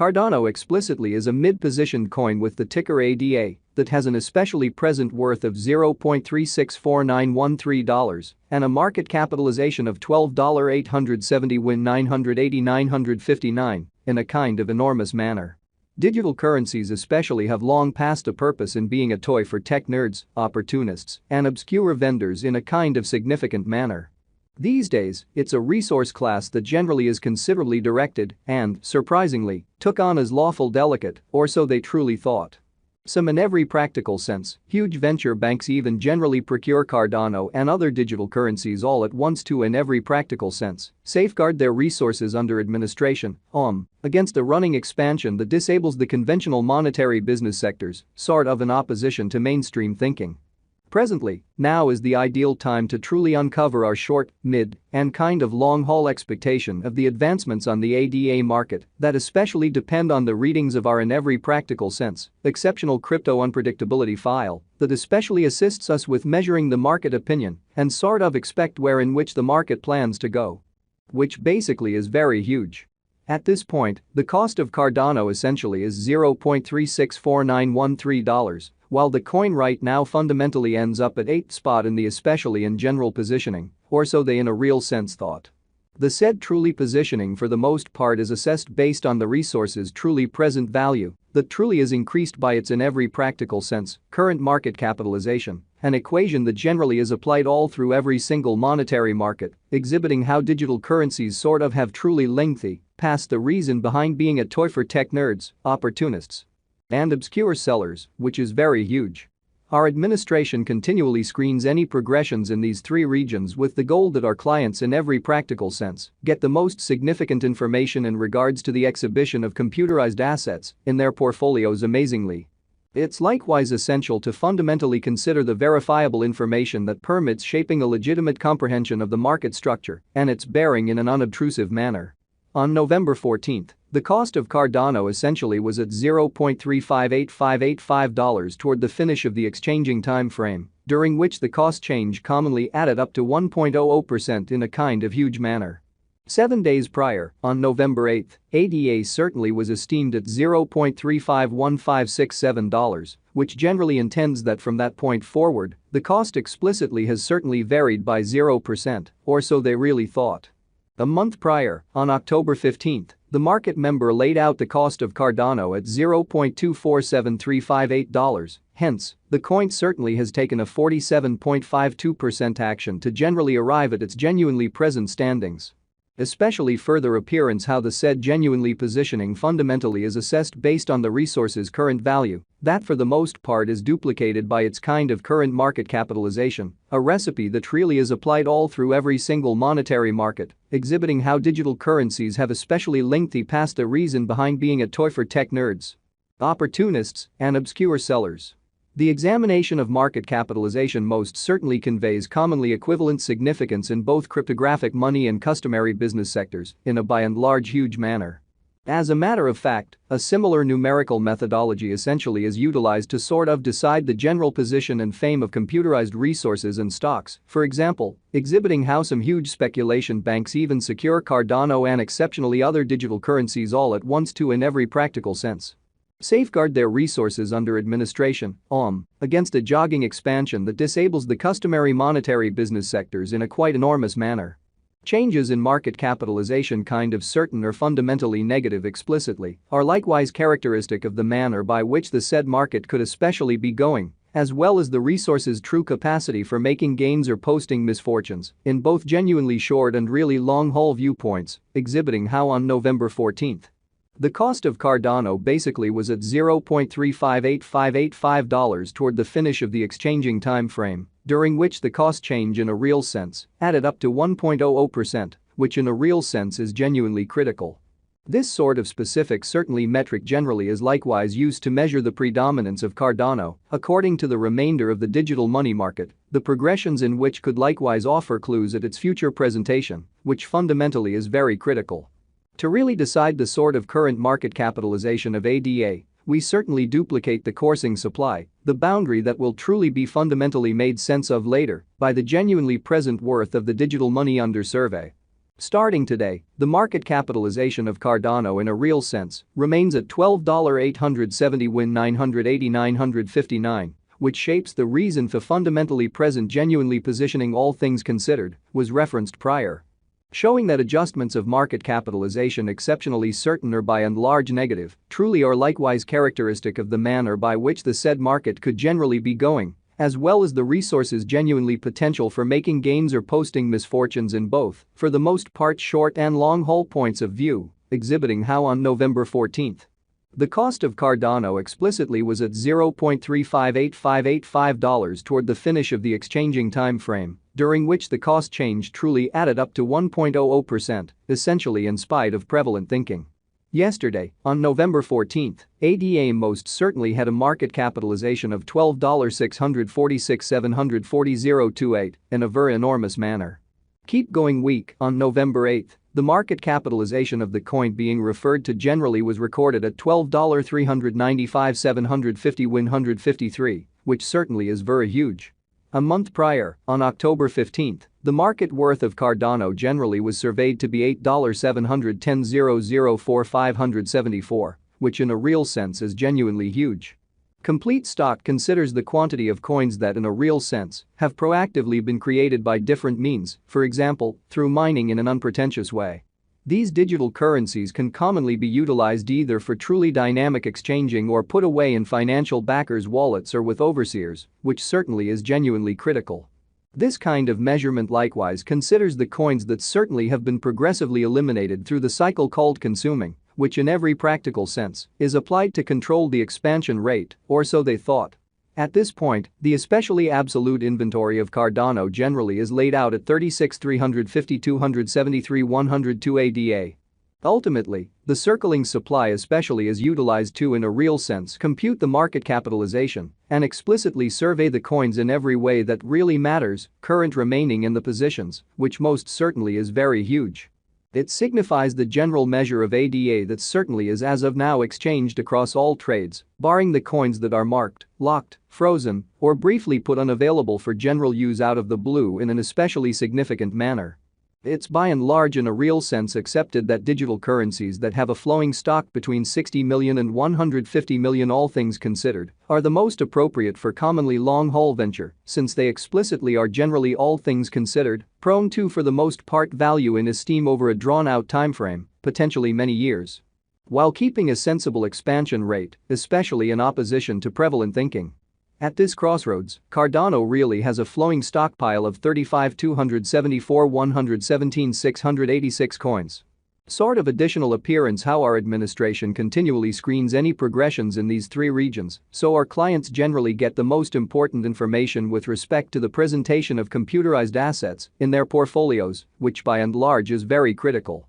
Cardano explicitly is a mid-positioned coin with the ticker ADA that has an especially present worth of $0.364913 and a market capitalization of $12,870,980,959 in a kind of enormous manner. Digital currencies especially have long passed a purpose in being a toy for tech nerds, opportunists, and obscure vendors in a kind of significant manner. These days, it's a resource class that generally is considerably directed and, surprisingly, took on as lawful delicate, or so they truly thought. Some in every practical sense, huge venture banks even generally procure Cardano and other digital currencies all at once to in every practical sense, safeguard their resources under administration, against a running expansion that disables the conventional monetary business sectors, sort of in opposition to mainstream thinking. Presently, now is the ideal time to truly uncover our short, mid, and kind of long-haul expectation of the advancements on the ADA market that especially depend on the readings of our in every practical sense, exceptional crypto unpredictability file that especially assists us with measuring the market opinion and sort of expect where in which the market plans to go. Which basically is very huge. At this point, the cost of Cardano essentially is $0.364913, while the coin right now fundamentally ends up at 8th spot in the especially in general positioning, or so they in a real sense thought. The said truly positioning for the most part is assessed based on the resource's truly present value that truly is increased by its in every practical sense current market capitalization, an equation that generally is applied all through every single monetary market, exhibiting how digital currencies sort of have truly lengthy past the reason behind being a toy for tech nerds, opportunists, and obscure sellers, which is very huge. Our administration continually screens any progressions in these three regions with the goal that our clients in every practical sense get the most significant information in regards to the exhibition of computerized assets in their portfolios amazingly. It's likewise essential to fundamentally consider the verifiable information that permits shaping a legitimate comprehension of the market structure and its bearing in an unobtrusive manner. On November 14, the cost of Cardano essentially was at $0.358585 toward the finish of the exchanging time frame, during which the cost change commonly added up to 1.00% in a kind of huge manner. 7 days prior, on November 8, ADA certainly was esteemed at $0.351567, which generally intends that from that point forward, the cost explicitly has certainly varied by 0%, or so they really thought. A month prior, on October 15, the market member laid out the cost of Cardano at $0.247358, hence, the coin certainly has taken a 47.52% action to generally arrive at its genuinely present standings. Especially further appearance how the said genuinely positioning fundamentally is assessed based on the resource's current value, that for the most part is duplicated by its kind of current market capitalization, a recipe that really is applied all through every single monetary market, exhibiting how digital currencies have especially lengthy past the reason behind being a toy for tech nerds, opportunists, and obscure sellers. The examination of market capitalization most certainly conveys commonly equivalent significance in both cryptographic money and customary business sectors in a by and large huge manner. As a matter of fact, a similar numerical methodology essentially is utilized to sort of decide the general position and fame of computerized resources and stocks, for example, exhibiting how some huge speculation banks even secure Cardano and exceptionally other digital currencies all at once to in every practical sense safeguard their resources under administration, against a jogging expansion that disables the customary monetary business sectors in a quite enormous manner. Changes in market capitalization kind of certain or fundamentally negative explicitly are likewise characteristic of the manner by which the said market could especially be going, as well as the resource's true capacity for making gains or posting misfortunes in both genuinely short and really long-haul viewpoints, exhibiting how on November 14, the cost of Cardano basically was at $0.358585 toward the finish of the exchanging time frame, during which the cost change in a real sense added up to 1.00%, which in a real sense is genuinely critical. This sort of specific certainly metric generally is likewise used to measure the predominance of Cardano according to the remainder of the digital money market, the progressions in which could likewise offer clues at its future presentation, which fundamentally is very critical. To really decide the sort of current market capitalization of ADA, we certainly duplicate the coursing supply, the boundary that will truly be fundamentally made sense of later by the genuinely present worth of the digital money under survey. Starting today, the market capitalization of Cardano in a real sense remains at $12,870,980,959, which shapes the reason for fundamentally present genuinely positioning all things considered was referenced prior. Showing that adjustments of market capitalization exceptionally certain or by and large negative truly are likewise characteristic of the manner by which the said market could generally be going, as well as the resources genuinely potential for making gains or posting misfortunes in both, for the most part short and long haul points of view, exhibiting how on November 14, the cost of Cardano explicitly was at $0.358585 toward the finish of the exchanging time frame, during which the cost change truly added up to 1.00%, essentially in spite of prevalent thinking. Yesterday, on November 14, ADA most certainly had a market capitalization of $12,646,740,028 in a very enormous manner. Keep going week on November 8, the market capitalization of the coin being referred to generally was recorded at $12,395,750,153, which certainly is very huge. A month prior, on October 15, the market worth of Cardano generally was surveyed to be $8,710,004,574, which in a real sense is genuinely huge. Complete Stock considers the quantity of coins that in a real sense have proactively been created by different means, for example, through mining in an unpretentious way. These digital currencies can commonly be utilized either for truly dynamic exchanging or put away in financial backers' wallets or with overseers, which certainly is genuinely critical. This kind of measurement likewise considers the coins that certainly have been progressively eliminated through the cycle called consuming, which in every practical sense is applied to control the expansion rate, or so they thought. At this point, the especially absolute inventory of Cardano generally is laid out at 36,350,273,102 ADA. Ultimately, the circling supply especially is utilized to in a real sense compute the market capitalization and explicitly survey the coins in every way that really matters, current remaining in the positions, which most certainly is very huge. It signifies the general measure of ADA that certainly is as of now exchanged across all trades, barring the coins that are marked, locked, frozen, or briefly put unavailable for general use out of the blue in an especially significant manner. It's by and large in a real sense accepted that digital currencies that have a flowing stock between 60 million and 150 million all things considered are the most appropriate for commonly long-haul venture since they explicitly are generally all things considered prone to for the most part value in esteem over a drawn-out timeframe, potentially many years, while keeping a sensible expansion rate, especially in opposition to prevalent thinking. At this crossroads, Cardano really has a flowing stockpile of 35,274,117,686 coins. Sort of additional appearance how our administration continually screens any progressions in these three regions, so our clients generally get the most important information with respect to the presentation of computerized assets in their portfolios, which by and large is very critical.